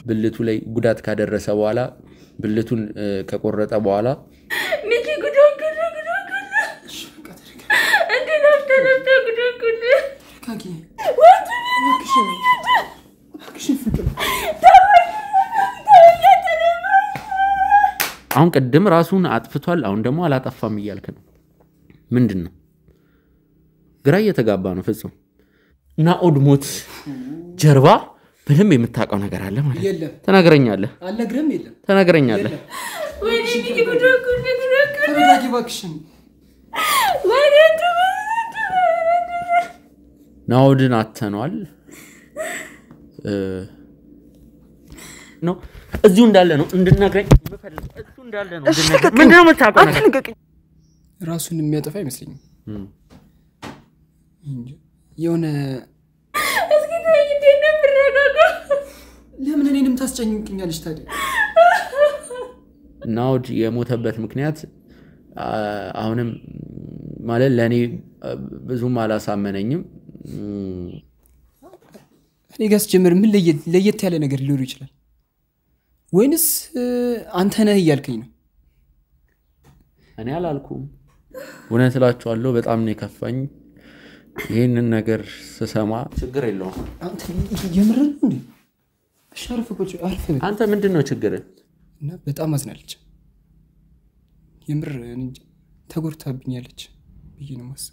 ብልቱ ላይ ጉዳት ካደረሰ በኋላ ብልቱን ከቆረጠ በኋላ ሚኪ ጉዳን ካኪ አሁን ቀደም ራሱን አጥፍቷል አሁን ደግሞ አላጠፋም ይያልከ ነው ምንድነው ግራ እየተጋባ ነው ፍጹም ናኦድ ሞት ጀርባ በደም የምታቀው ነገር አለ ማለት የለም ተናገረኛለህ አልነግርም የለም ተናገረኛለህ ወይ ሚኪ ጉዳን ተረጋጊ ባክሽን ናኦድን አተኗል ነው እዚሁ እንዳለ ነው እንድነግረኝ መፈልግ እዚሁ እንዳለ ነው እንድነግረኝ ምንድነው የምታውቀው ነገር ራሱን የሚያጠፋ አይመስልኝም የሆነ እስኪ ተይኝ እንደምረጋጋ ለምን እኔንም ታስጨንቅኛለሽ ታዲያ ናኦድ የሞተበት ምክንያት አሁንም ማለት ለኔ ብዙም አላሳመነኝም እኔ ጋር ጀመር ምን ለየት ያለ ነገር ሊኖር ይችላል ወይንስ አንተ ነህ እያልከኝ ነው እኔ አላልኩም ወነን ስላችኋለሁ በጣም ነው የከፋኝ ይሄንን ነገር ስሰማ ችግር የለውም አንተ የምርህ ነው እንዴ ሻርፍ ቆጭ አልፈ አንተ ምንድነው ችግር እና በጣም አዝናለች የምር እንጂ ተጎርታብኛለች ብዬ ነው ማሰብ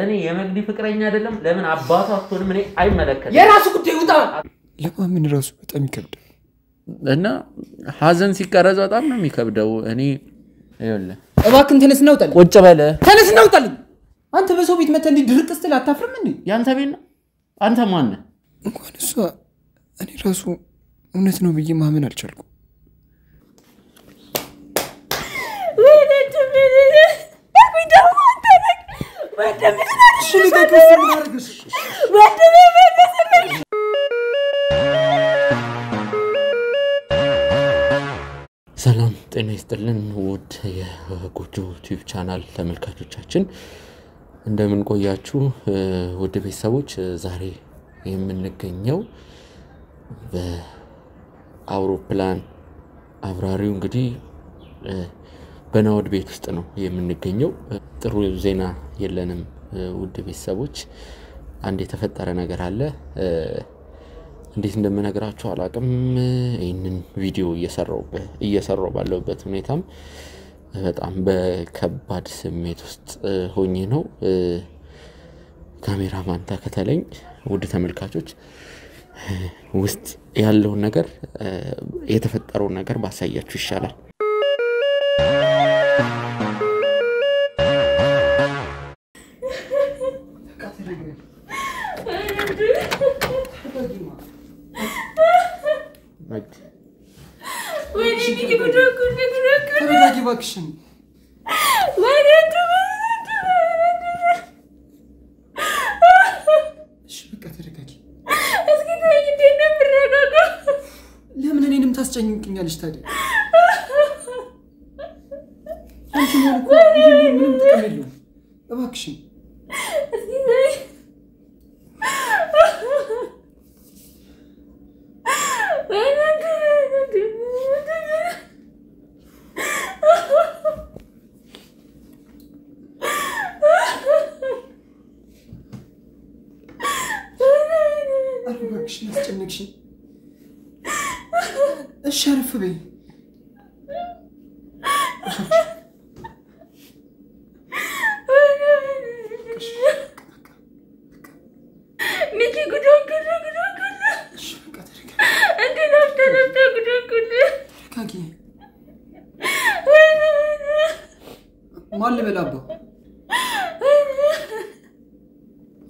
እኔ የመግዲ ፍቅረኛ አይደለም ለምን አባቷ አትሆንም እኔ አይመለከትም የራሱ ጉዳይ ውጣ ለማምን ራሱ በጣም ይከብዳል እና ሐዘን ሲቀረጽ በጣም ነው የሚከብደው እኔ ይኸውልህ እባክን ተነስና ውጣ ቁጭ በለ ተነስና ውጣ አንተ በሰው ቤት መተህ እንዴ ድርቅ ስትል አታፍርም እንዴ ያንተ ቤት ነው አንተ ማን ነህ እንኳን እሷ እኔ ራሱ እውነት ነው ብዬ ማመን አልቻልኩም ሰላም ጤና ይስጥልን ውድ የጎጆ ዩቲዩብ ቻናል ተመልካቾቻችን እንደምን ቆያችሁ ውድ ቤተሰቦች ዛሬ የምንገኘው በአውሮፕላን አብራሪው እንግዲህ በናኦድ ቤት ውስጥ ነው የምንገኘው ጥሩ ዜና የለንም ውድ ቤተሰቦች አንድ የተፈጠረ ነገር አለ እንዴት እንደምነግራችሁ አላቅም ይሄንን ቪዲዮ እየሰራው ባለውበት ሁኔታም በጣም በከባድ ስሜት ውስጥ ሆኜ ነው ካሜራማን ተከተለኝ ውድ ተመልካቾች ውስጥ ያለው ነገር የተፈጠረው ነገር ባሳያችሁ ይሻላል ተረጋጊ ባክሽን እሺ በቃ ተረጋጊ እስኪ ተይኝ እንደምረጋጋ ለምን እኔንም ታስጨንቅኛለሽ ታዲያ አንቺ ሞልኩ ምንም ጥቅም የለውም እባክሽን እስኪ ተይኝ እባክሽን አስጨነቅሽኝ እሺ አረፍ በይ ሚኪ ጉዳን እሺ በቃ ተረጋጊ እንዴ ነፍተ ጉዳን ካኪ ማን ልበል አባ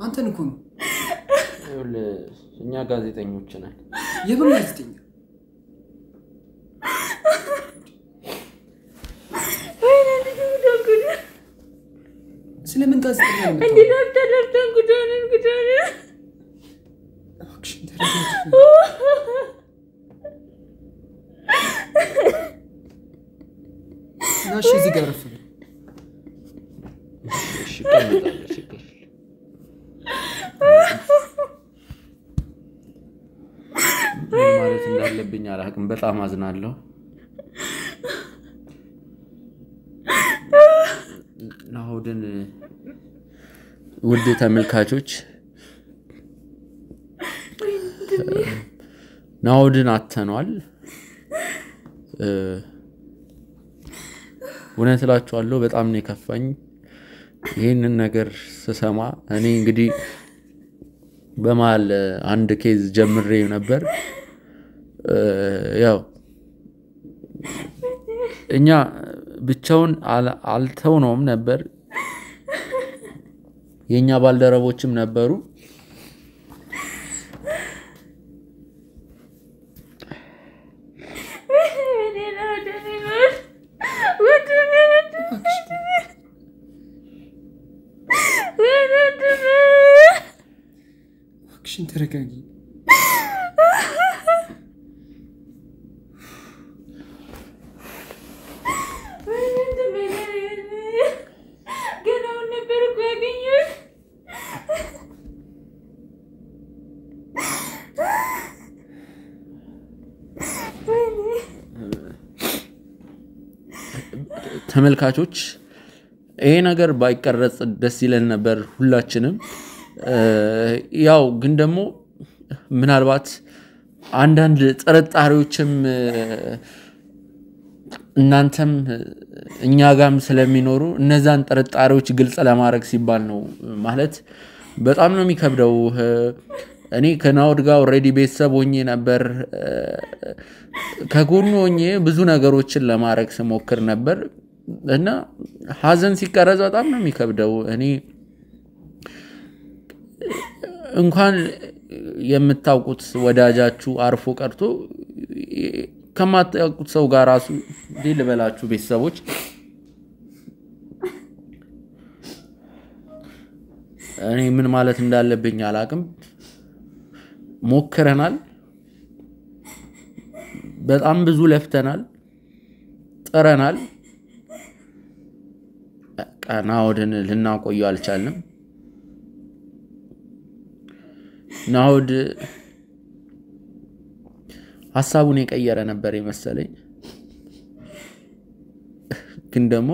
አንተን እኮ ነው እኛ ጋዜጠኞች ነን የምን ጋዜጠኛ ስለምን ጋዜጠኛ ነው እንዴ ነፍተ ጉዳን እባክሽን ተረጋጊ ናሽ እዚህ ጋር አረፍ በይ እሺ ቀመጣለሽ እንዳለብኝ አላቅም በጣም አዝናለሁ ናሆድን ውድ ተመልካቾች ናሆድን አተኗል እውነት እላችኋለሁ በጣም ነው የከፋኝ ይሄንን ነገር ስሰማ እኔ እንግዲህ በመሃል አንድ ኬዝ ጀምሬው ነበር ያው እኛ ብቻውን አልተውነውም ነበር የኛ ባልደረቦችም ነበሩ አክሽን ተረጋጊ ተመልካቾች ይሄ ነገር ባይቀረጽ ደስ ይለን ነበር ሁላችንም ያው ግን ደግሞ ምናልባት አንዳንድ ጥርጣሬዎችም እናንተም እኛ ጋርም ስለሚኖሩ እነዛን ጥርጣሬዎች ግልጽ ለማድረግ ሲባል ነው ማለት በጣም ነው የሚከብደው እኔ ከናውድ ጋር ኦሬዲ ቤተሰብ ሆኜ ነበር ከጎኑ ሆኜ ብዙ ነገሮችን ለማድረግ ስሞክር ነበር እና ሐዘን ሲቀረጽ በጣም ነው የሚከብደው እኔ እንኳን የምታውቁት ወዳጃችሁ አርፎ ቀርቶ ከማታውቁት ሰው ጋር ራሱ ልበላችሁ ቤተሰቦች እኔ ምን ማለት እንዳለብኝ አላቅም ሞክረናል በጣም ብዙ ለፍተናል ጥረናል ናሆድን ልናቆየው አልቻልንም ናሆድ ሐሳቡን የቀየረ ነበር የመሰለኝ ግን ደግሞ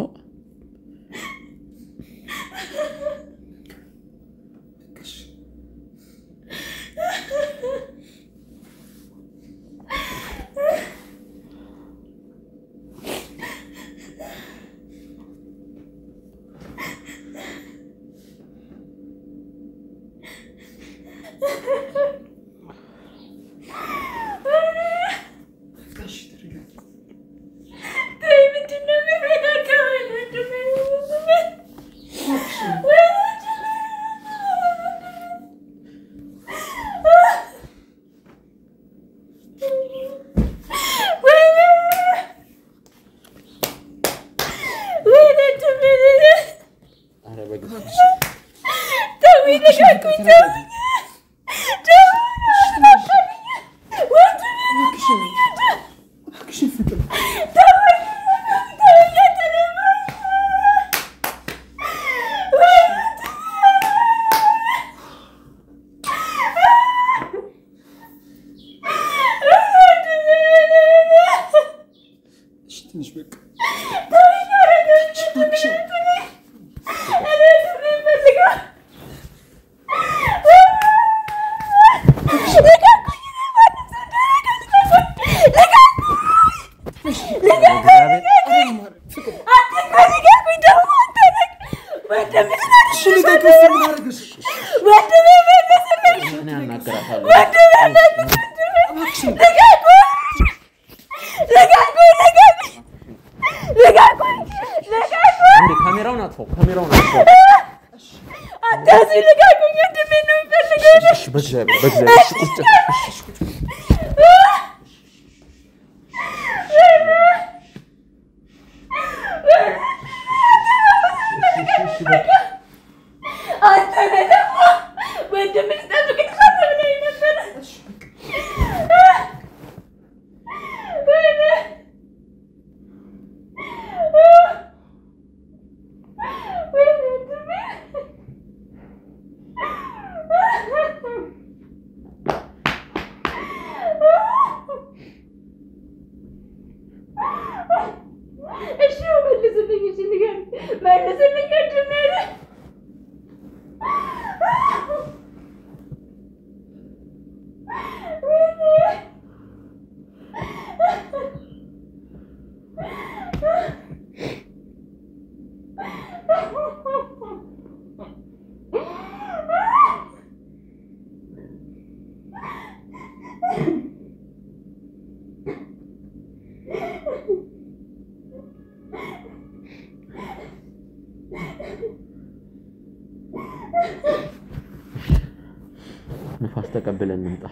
ንፋስ ተቀበለን እንምጣ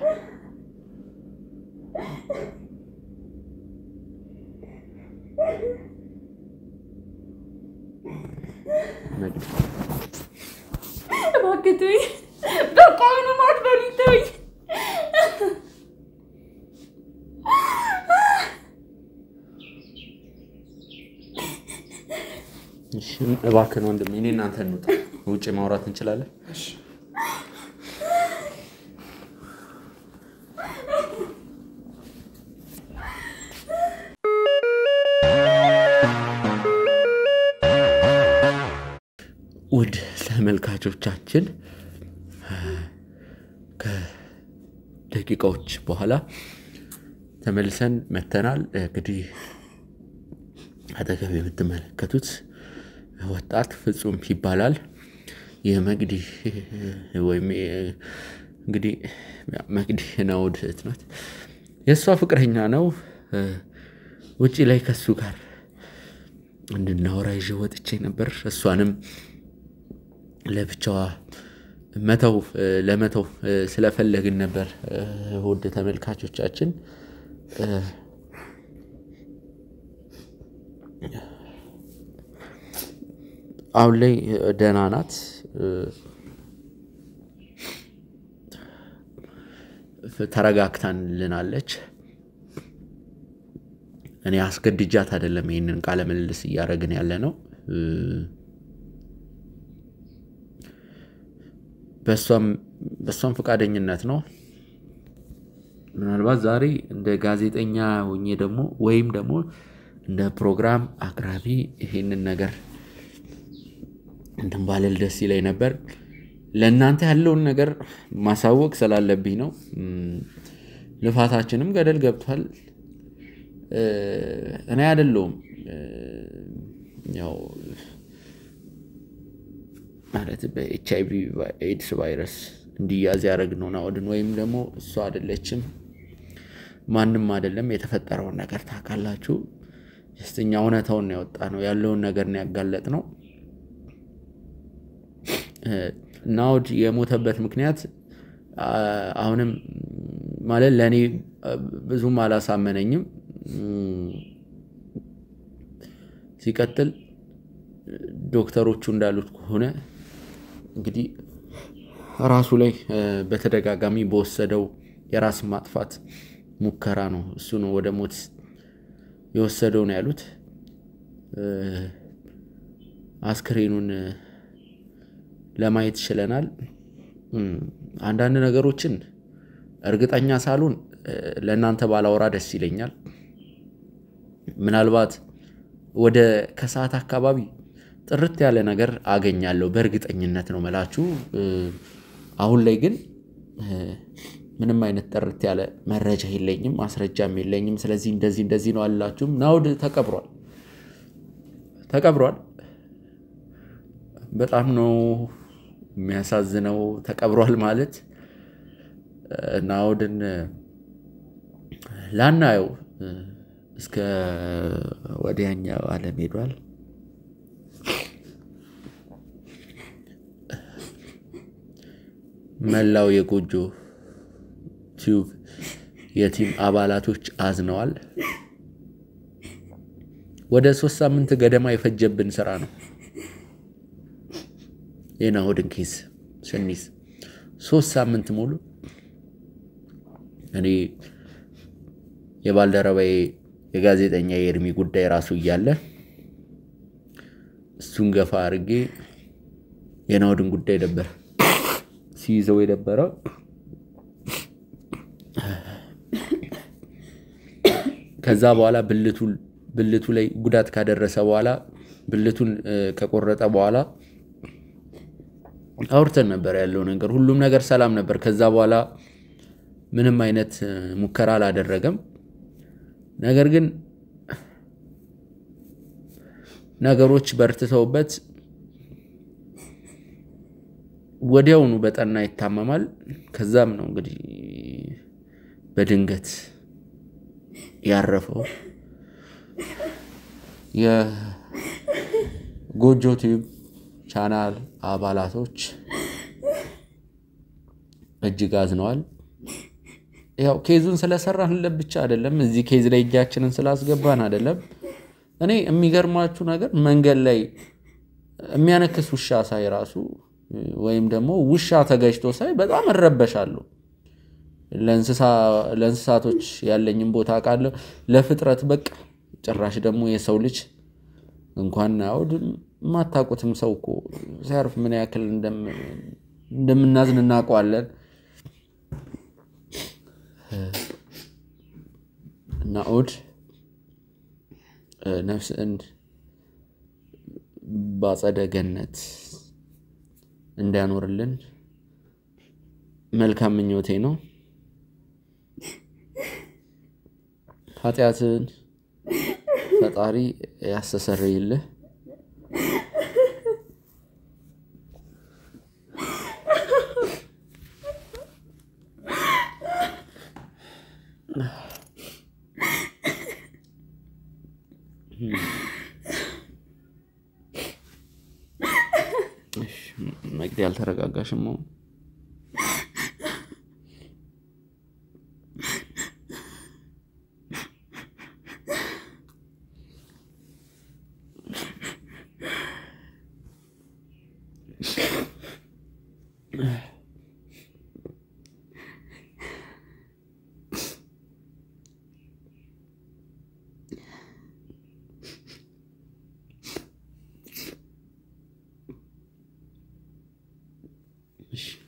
መግድ እባክህ በቃ ምንም አትበሉኝ ተውኝ እሺ እባክህ ወንድሜ እኔ እናንተ እንውጣ ውጪ ማውራት እንችላለን እሺ ውድ ተመልካቾቻችን ከደቂቃዎች በኋላ ተመልሰን መተናል እንግዲህ አጠገብ የምትመለከቱት ወጣት ፍጹም ይባላል የመግዲ ወይም እንግዲህ መግዲ ናውድ እትናት የሷ ፍቅረኛ ነው ውጪ ላይ ከሱ ጋር እንድናወራ ይዤ ወጥቼ ነበር እሷንም ለብቻዋ ለመተው ስለፈለግን ነበር ውድ ተመልካቾቻችን አሁን ላይ ደህና ናት ተረጋግታልናለች እኔ አስገድጃት አይደለም ይሄንን ቃለ መልስ ያረግን ያለነው በሷም ፈቃደኝነት ነው ምናልባት ዛሬ እንደ ጋዜጠኛ ሆኜ ደግሞ ወይም ደግሞ እንደ ፕሮግራም አቅራቢ ይሄንን ነገር እንደምባለል ደስ ይለኝ ነበር ለእናንተ ያለውን ነገር ማሳወቅ ስላለብኝ ነው ልፋታችንም ገደል ገብቷል እኔ አይደለም ያው ማለት በኤችአይቪ ኤድስ ቫይረስ እንዲያዝ ያረግነው ናውድን ወይም ደግሞ እሷ አይደለችም ማንንም አይደለም የተፈጠረው ነገር ታካላችሁ ጀስተኛው እውነታውን ነው ያወጣነው ያለውን ነገር ነው ያጋለጥነው ናውድ የሞተበት ምክንያት አሁንም ማለት ለኔ ብዙም አላሳመነኝም ሲቀጥል ዶክተሮቹ እንዳሉት ከሆነ እንግዲህ ራሱ ላይ በተደጋጋሚ በወሰደው የራስ ማጥፋት ሙከራ ነው እሱ ነው ወደ ሞት የወሰደው ነው ያሉት አስክሬኑን ለማየት ይችላል አንዳንድ ነገሮችን እርግጠኛ ሳሉን ለእናንተ ባላወራ ደስ ይለኛል ምናልባት ወደ ከሰዓት አካባቢ ጥርት ያለ ነገር አገኛለሁ በእርግጠኝነት ነው መላችሁ አሁን ላይ ግን ምንም አይነት ጥርት ያለ መረጃ የለኝም ማስረጃም የለኝም ስለዚህ እንደዚህ ነው አላችሁም ናውድ ተቀብሯል በጣም ነው የሚያሳዝነው ተቀብሯል ማለት ናውድን ላናየው እስከ ወዲያኛው ዓለም ሄዷል መላው የጎጆ ቲዩብ የቲም አባላቶች አዝነዋል ወደ 3 ሳምንት ገደማ የፈጀብን ስራ ነው የናውድን ኬስ ስንይዝ 3 ሳምንት ሙሉ እኔ የባልደረባዬ የጋዜጠኛ የርሚ ጉዳይ ራሱ ይያለ እሱን ገፋ አርጌ የናውድን ጉዳይ ነበር ሲይዘው የነበረው ከዛ በኋላ ብልቱ ላይ ጉዳት ካደረሰ በኋላ ብልቱን ከቆረጠ በኋላ አውርተን ነበር ያለው ነገር ሁሉም ነገር ሰላም ነበር ከዛ በኋላ ምንም አይነት ሙከራ አላደረገም ነገር ግን ነገሮች በርትተውበት ወዲያውኑ በጠና ይታመማል ከዛም ነው እንግዲህ በድንገት ያረፈው የጎጆ ቲዩብ ቻናል አባላቶች እጅግ አዝነዋል ያው ኬዙን ስለሰራንለት ብቻ አይደለም እዚህ ኬዝ ላይ እጃችንን ስላስገባን አይደለም እኔ የሚገርማችሁ ነገር መንገድ ላይ የሚያነክስ ውሻ ሳይ ራሱ ወይም ደግሞ ውሻ ተገጭቶ ሳይ በጣም እረበሻለሁ ለእንስሳቶች ያለኝን ቦታ አቃለሁ ለፍጥረት በቃ ጭራሽ ደግሞ የሰው ልጅ እንኳን አውድ ማታቁትም ሰው እኮ ሲያርፍ ምን ያክል እንደምናዝን እናውቀዋለን ናኡድ ነፍስን ባጸደ ገነት እንዲያኖርልን መልካም ምኞቴ ነው ኃጢአትን ፈጣሪ ያስተሰርይልህ መግደል ያልተረጋጋሽም ነው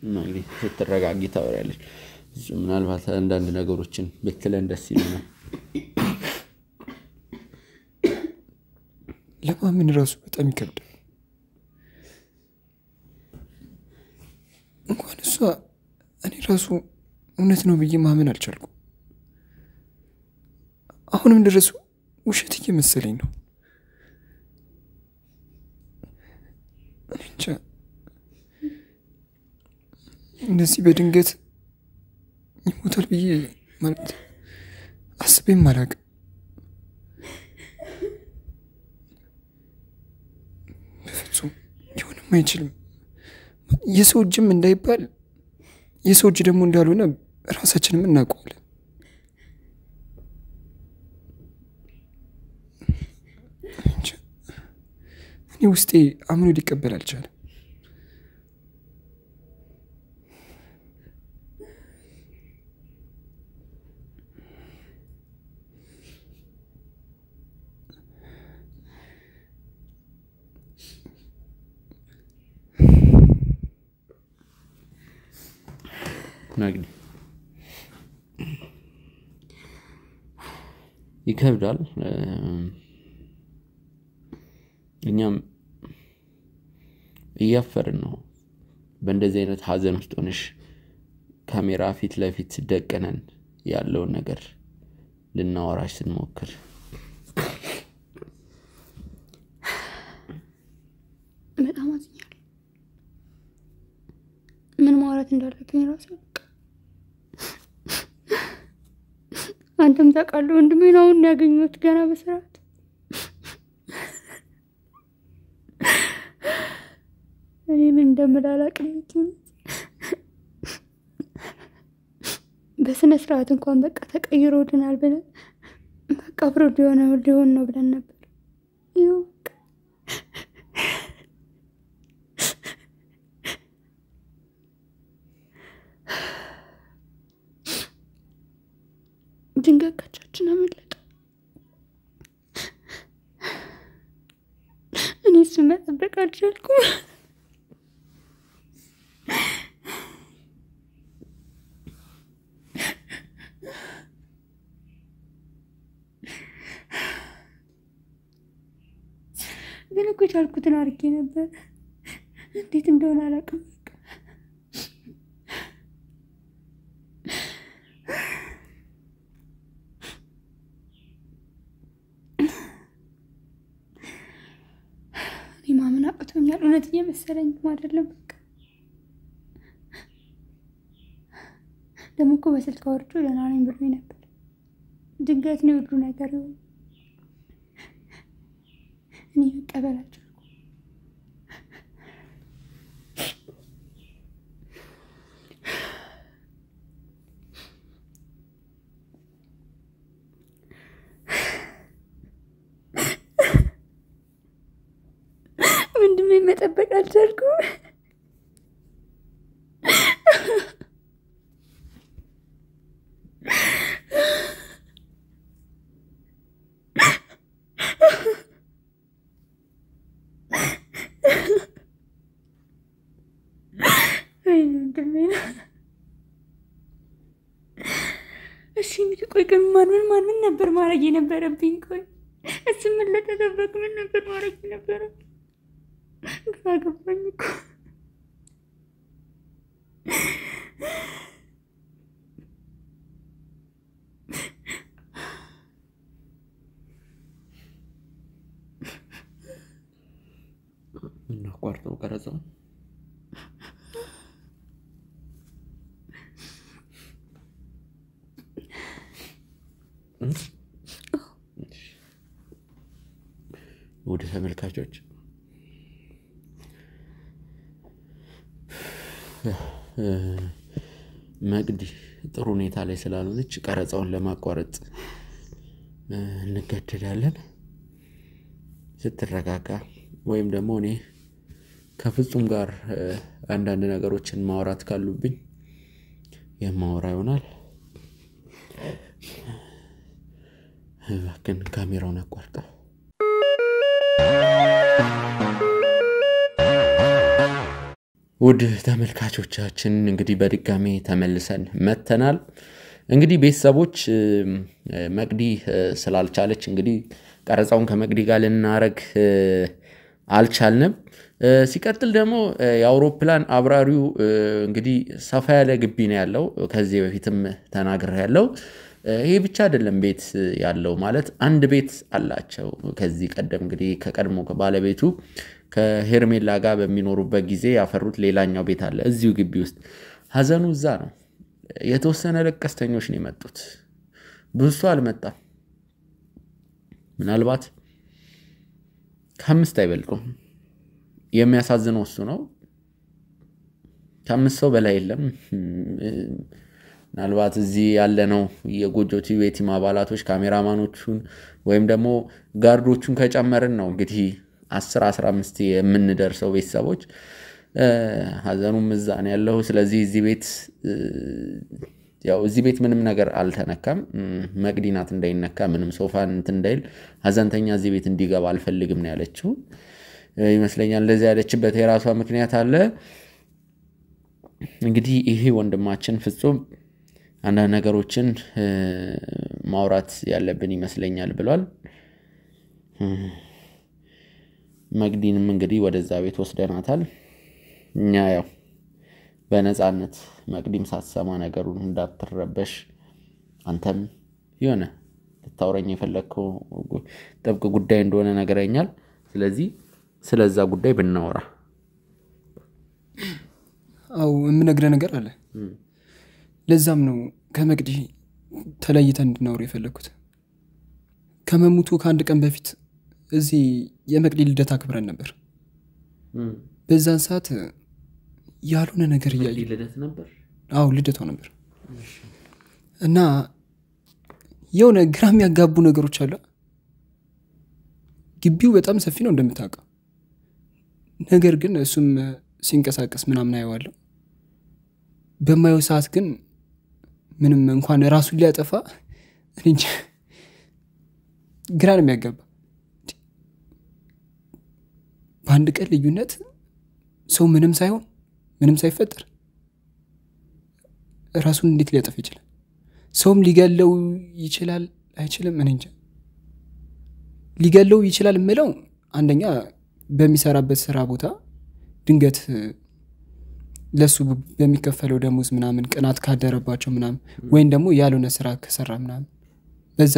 እንግዲህ ተረጋጊ ታወሪያለሽ ምናልባት አንዳንድ ነገሮችን በትለን ደስ ይለናል ለማመን ራሱ በጣም ይከብዳል እንኳን እሷ እኔ ራሱ እውነት ነው ብዬ ማመን አልቻልኩም አሁንም ድረስ ውሸት እየመሰለኝ ነው እንጃ እንደዚህ በድንገት ይሞታል ብዬ ማለት አስቤም አላውቅም በፍጹም ሊሆንም አይችልም የሰው እጅም እንዳይባል የሰው እጅ ደግሞ እንዳልሆነ ራሳችንም እናውቀዋለን እኔ ውስጤ አምኖ ሊቀበል አልቻለም ናግዲ ይከብዳል እኛም እያፈርን ነው በእንደዚህ አይነት ሀዘን ውስጥ ሆነሽ ካሜራ ፊት ለፊት ደቀነን ያለው ነገር ልናወራሽ ስንሞክር በጣም አዝኛለሁ ምን ማውራት እንዳለብኝ ራሱ አንተም ታውቃለህ ወንድሜ ነው ያገኘሁት ገና በስርዓት እኔ ምን እንደምላላቅም በስነ ስርዓት እንኳን በቃ ተቀይሮልናል ብለን በቃ አብሮ ሊሆን ነው ብለን ነበር ይኸው ድንገት ከቻችን አመለጠ እኔ እሱን መጠበቅ አልቻልኩም ግን እኮ ቻልኩትን አድርጌ ነበር እንዴት እንደሆነ አላውቅም ማመን አቅቶኛል እውነት እየመሰለኝ አይደለም በቃ ደግሞ እኮ በስልክ አውርቼ ደህና ነኝ ብሎኝ ነበር ድንገት ነው ሁሉ ነገር እኔ መቀበል አልቻልኩም መጠበቅ አልቻልኩም። እሺ ቆይ ግን ማን ነበር ማድረግ የነበረብኝ? ቆይ እሱ ምን ለተደበቅ ምን ነበር ማድረግ የነበረብኝ? ግራ ገባኝ እኮ። እናቋርጠው ቀረጻው። ወደ ተመልካቾች መቅዲ ጥሩ ሁኔታ ላይ ስላልሆነች ቀረጻውን ለማቋረጥ እንገደዳለን። ስትረጋጋ ወይም ደግሞ እኔ ከፍጹም ጋር አንዳንድ ነገሮችን ማውራት ካሉብኝ የማወራ ይሆናል። ግን ካሜራውን አቋርጠው። ውድ ተመልካቾቻችን እንግዲህ በድጋሚ ተመልሰን መተናል። እንግዲህ ቤተሰቦች መቅዲ ስላልቻለች እንግዲህ ቀረጻውን ከመቅዲ ጋር ልናረግ አልቻልንም። ሲቀጥል ደግሞ የአውሮፕላን አብራሪው እንግዲህ ሰፋ ያለ ግቢ ነው ያለው። ከዚህ በፊትም ተናግሬያለሁ። ይሄ ብቻ አይደለም ቤት ያለው ማለት አንድ ቤት አላቸው። ከዚህ ቀደም እንግዲህ ከቀድሞ ከባለቤቱ ከሄርሜላ ጋር በሚኖሩበት ጊዜ ያፈሩት ሌላኛው ቤት አለ እዚሁ ግቢ ውስጥ። ሀዘኑ እዛ ነው። የተወሰነ ለቀስተኞች ነው የመጡት። ብዙ አልመጣም። ምናልባት ከአምስት አይበልጡም። የሚያሳዝነው እሱ ነው። ከአምስት ሰው በላይ የለም። ምናልባት እዚህ ያለነው የጎጆ ቲቪ ቲም አባላቶች ካሜራማኖቹን ወይም ደግሞ ጋርዶቹን ከጨመርን ነው እንግዲህ 10-15 የምንደርሰው ቤተሰቦች። ሀዘኑም እዛ ነው ያለው። ስለዚህ እዚህ ቤት ምንም ነገር አልተነካም። መቅዲ ናት እንዳይነካ ምንም ሶፋን እንትን እንዳይል ሀዘንተኛ እዚህ ቤት እንዲገባ አልፈልግም ነው ያለችው ይመስለኛል። እንደዚህ ያለችበት የራሷ ምክንያት አለ። እንግዲህ ይሄ ወንድማችን ፍጹም አንዳንድ ነገሮችን ማውራት ያለብን ይመስለኛል ብሏል። መቅዲንም እንግዲህ ወደዛ ቤት ወስደናታል። እኛ ያው በነፃነት መቅዲም ሳትሰማ ነገሩን እንዳትረበሽ አንተም የሆነ ልታወራኝ የፈለከው ጥብቅ ጉዳይ እንደሆነ ነገረኛል። ስለዚህ ስለዛ ጉዳይ ብናወራ። አው የምነግርህ ነገር አለ። ለዛም ነው ከመቅዲ ተለይተን እንድናወራ የፈለኩት። ከመሞቱ ከአንድ ቀን በፊት እዚህ የመቅዲ ልደት አክብረን ነበር። በዛን ሰዓት ያልሆነ ነገር መቅዲ ልደት ነበር። አው ልደቷ ነበር። እና የሆነ ግራም ያጋቡ ነገሮች አሉ። ግቢው በጣም ሰፊ ነው እንደምታውቀው። ነገር ግን እሱም ሲንቀሳቀስ ምናምን አይዋለው። በማየው ሰዓት ግን ምንም እንኳን ራሱን ሊያጠፋ እንጂ ግራ ነው የሚያጋባ። በአንድ ቀን ልዩነት ሰው ምንም ሳይሆን ምንም ሳይፈጠር ራሱን እንዴት ሊያጠፋ ይችላል? ሰውም ሊገለው ይችላል አይችልም? እኔ እንጃ። ሊገለው ይችላል የምለው አንደኛ በሚሰራበት ስራ ቦታ ድንገት ለሱ በሚከፈለው ደሞዝ ምናምን ቅናት ካደረባቸው ምናምን ወይም ደግሞ ያልሆነ ስራ ከሰራ ምናምን በዛ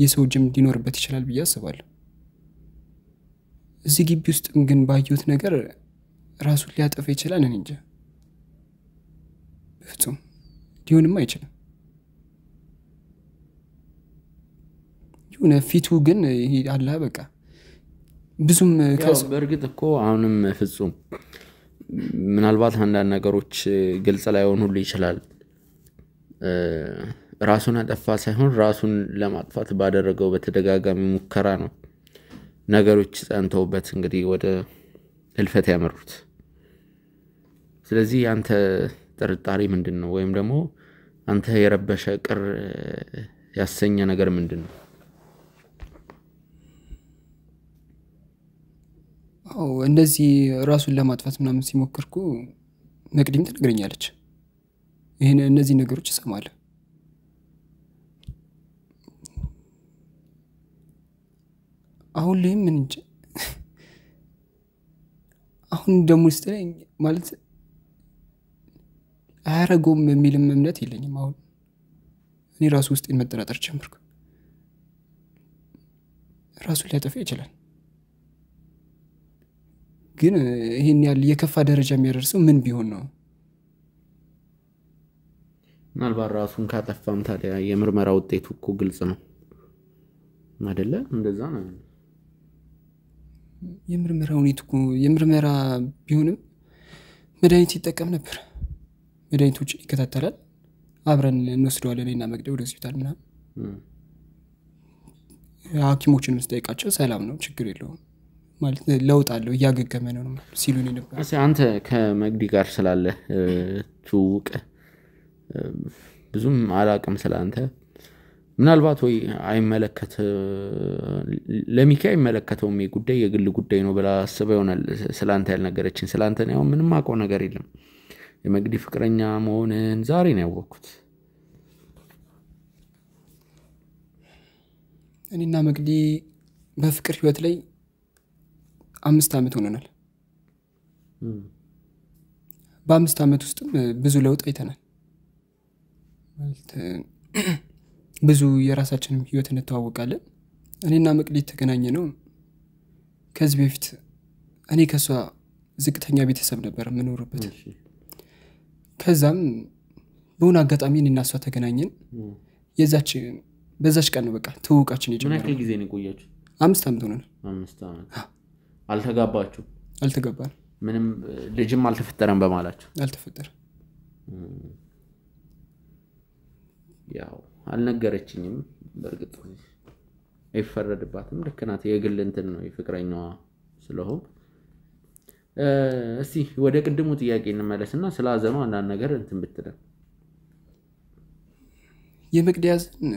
የሰው ጅም ሊኖርበት ይችላል ብዬ አስባለሁ። እዚህ ግቢ ውስጥ ግን ባየሁት ነገር ራሱን ሊያጠፋ ይችላል። እኔ እንጃ። በፍጹም ሊሆንም አይችልም። የሆነ ፊቱ ግን ይሄ አለ በቃ ብዙም በእርግጥ እኮ አሁንም ፍጹም ምናልባት አንዳንድ ነገሮች ግልጽ ላይሆኑ ይችላል። ራሱን አጠፋ ሳይሆን ራሱን ለማጥፋት ባደረገው በተደጋጋሚ ሙከራ ነው ነገሮች ጸንተውበት እንግዲህ ወደ እልፈት ያመሩት። ስለዚህ አንተ ጥርጣሬ ምንድነው ወይም ደግሞ አንተ የረበሸ ቅር ያሰኘ ነገር ምንድነው? እንደዚህ ራሱን ለማጥፋት ምናምን ሲሞክርኩ መቅዲም ትነግረኛለች። ይሄን እነዚህ ነገሮች እሰማለሁ። አሁን ላይ ምን እንጂ አሁን ደሞ ስትለኝ ማለት አያረገውም የሚልም እምነት የለኝም። አሁን እኔ ራሱ ውስጤን መጠራጠር ጀመርኩ። ራሱ ሊያጠፋ ይችላል፣ ግን ይሄን ያህል የከፋ ደረጃ የሚያደርሰው ምን ቢሆን ነው? ምናልባት ራሱን ካጠፋም ታዲያ የምርመራ ውጤቱ እኮ ግልጽ ነው አይደለ? እንደዛ ነው። የምርመራ ቢሆንም መድኃኒት ይጠቀም ነበር። መድኃኒቶች ይከታተላል፣ አብረን እንወስደዋለን እኔና መቅዲ ወደ ሆስፒታል ምናምን። ሐኪሞችን መስጠይቃቸው ሰላም ነው፣ ችግር የለውም ማለት ለውጥ አለው፣ እያገገመ ነው ሲሉኝ ነበር። አንተ ከመቅዲ ጋር ስላለ ትውውቅ ብዙም አላቅም ስላንተ። ምናልባት ወይ አይመለከት ለሚካ አይመለከተውም ጉዳይ የግል ጉዳይ ነው ብላ አስበው ይሆናል ስላንተ ያልነገረችን። ስላንተ ነው ምንም አውቀው ነገር የለም። የመቅዲ ፍቅረኛ መሆንን ዛሬ ነው ያወቅኩት። እኔና መቅዲ በፍቅር ህይወት ላይ 5 አመት ሆነናል። በ5 አመት ውስጥም ብዙ ለውጥ አይተናል። ማለት ብዙ የራሳችንን ህይወት እንተዋወቃለን። እኔና መቅዲ ተገናኘ ነው ከዚህ በፊት እኔ ከሷ ዝቅተኛ ቤተሰብ ነበር የምኖርበት። ከዛም በሆነ አጋጣሚ እኔና እሷ ተገናኘን። በዛች ቀን ነው በቃ ትውውቃችን የጀመረው። ምን ያክል ጊዜ ነው ቆያችሁ? 5 አመት ሆነናል። 5 አመት። አልተጋባችሁ? አልተጋባን። ምንም ልጅም አልተፈጠረም በማላችሁ? አልተፈጠረም። ያው አልነገረችኝም። በርግጥ አይፈረድባትም፣ ልክ ናት። የግል እንትን ነው የፍቅረኛዋ ስለሆነ። እስቲ ወደ ቅድሙ ጥያቄ እንመለስና ስላዘኑ አንዳንድ ነገር እንትን ብትለን። የመቅዲ ሐዘን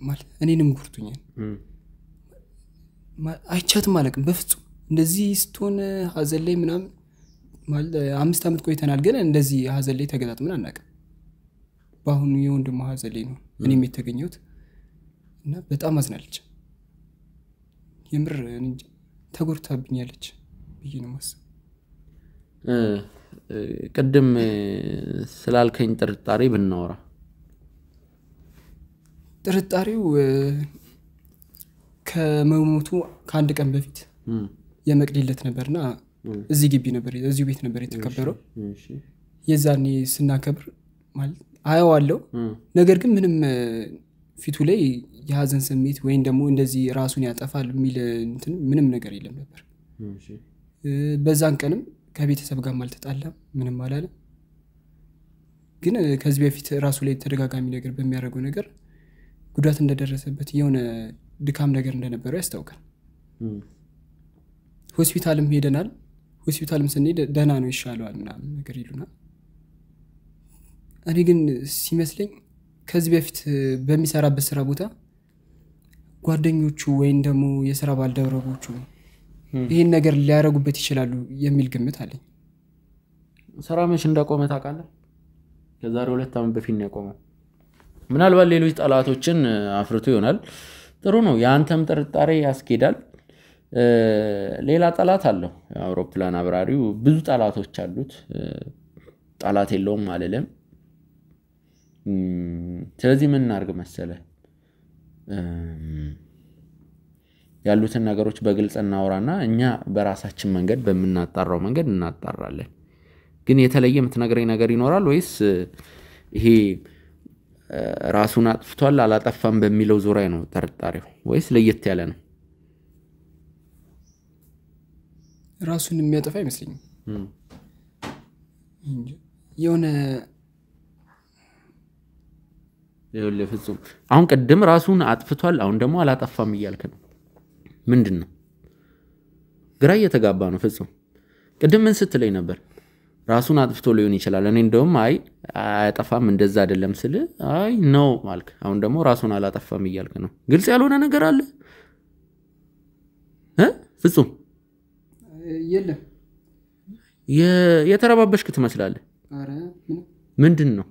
ማለት እኔንም ጉርቱኛል። አይቻትም አለቅም በፍጹም እንደዚህ ስትሆን ሐዘን ላይ ምናምን ማለት 5 አመት ቆይተናል፣ ግን እንደዚህ ሐዘን ላይ ተገጣጥመን አናውቅም። በአሁኑ የወንድሟ ሐዘን ላይ ነው እኔም የተገኘሁት እና በጣም አዝናለች። የምር ተጎርታብኛለች ብዬ ነው ማሰብ። ቅድም ስላልከኝ ጥርጣሬ ብናወራ። ጥርጣሬው ከመሞቱ ከአንድ ቀን በፊት የመቅዲ ልደት ነበርና እዚህ ግቢ ነበር፣ እዚህ ቤት ነበር የተከበረው። የዛኔ ስናከብር ማለት አየዋለሁ፣ ነገር ግን ምንም ፊቱ ላይ የሐዘን ስሜት ወይም ደግሞ እንደዚህ ራሱን ያጠፋል የሚል እንትን ምንም ነገር የለም ነበር። በዛን ቀንም ከቤተሰብ ጋር አልተጣላም፣ ምንም አላለም። ግን ከዚህ በፊት ራሱ ላይ ተደጋጋሚ ነገር በሚያደርገው ነገር ጉዳት እንደደረሰበት የሆነ ድካም ነገር እንደነበረው ያስታውቃል። ሆስፒታልም ሄደናል። ሆስፒታልም ስንሄድ ደህና ነው ይሻለዋል ምናምን ነገር ይሉናል። እኔ ግን ሲመስለኝ ከዚህ በፊት በሚሰራበት ስራ ቦታ ጓደኞቹ ወይም ደግሞ የሥራ ባልደረቦቹ ይሄን ነገር ሊያረጉበት ይችላሉ የሚል ግምት አለኝ። ስራ መች እንዳቆመ ታውቃለህ? ከዛሬ 2 አመት በፊት ነው ያቆመው። ምናልባት ሌሎች ጠላቶችን አፍርቶ ይሆናል። ጥሩ ነው፣ ያንተም ጥርጣሬ ያስኬዳል። ሌላ ጠላት አለው አውሮፕላን አብራሪው። ብዙ ጠላቶች አሉት፣ ጠላት የለውም አይደለም። ስለዚህ ምን እናርግ መሰለ፣ ያሉትን ነገሮች በግልጽ እናወራና እኛ በራሳችን መንገድ በመናጣራው መንገድ እናጣራለን። ግን የተለየ የምትነግረኝ ነገር ይኖራል ወይስ ይሄ ራሱን አጥፍቷል አላጠፋም በሚለው ዙሪያ ነው ጥርጣሬው ወይስ ለየት ያለ ነው? ራሱን የሚያጠፋ አይመስልኝም። የሆነ ፍጹም አሁን ቀደም ራሱን አጥፍቷል አሁን ደግሞ አላጠፋም እያልከ ነው። ምንድነው? ግራ እየተጋባ ነው ፍጹም። ቅድም ምን ስትለኝ ነበር ራሱን አጥፍቶ ሊሆን ይችላል እኔ እንደውም አይ አያጠፋም እንደዛ አይደለም ስል አይ ነው ማልክ አሁን ደግሞ ራሱን አላጠፋም ይያልክ ነው ግልጽ ያልሆነ ነገር አለ ፍጹም የለም የተረባበሽክ ትመስላለህ አረ ምንድነው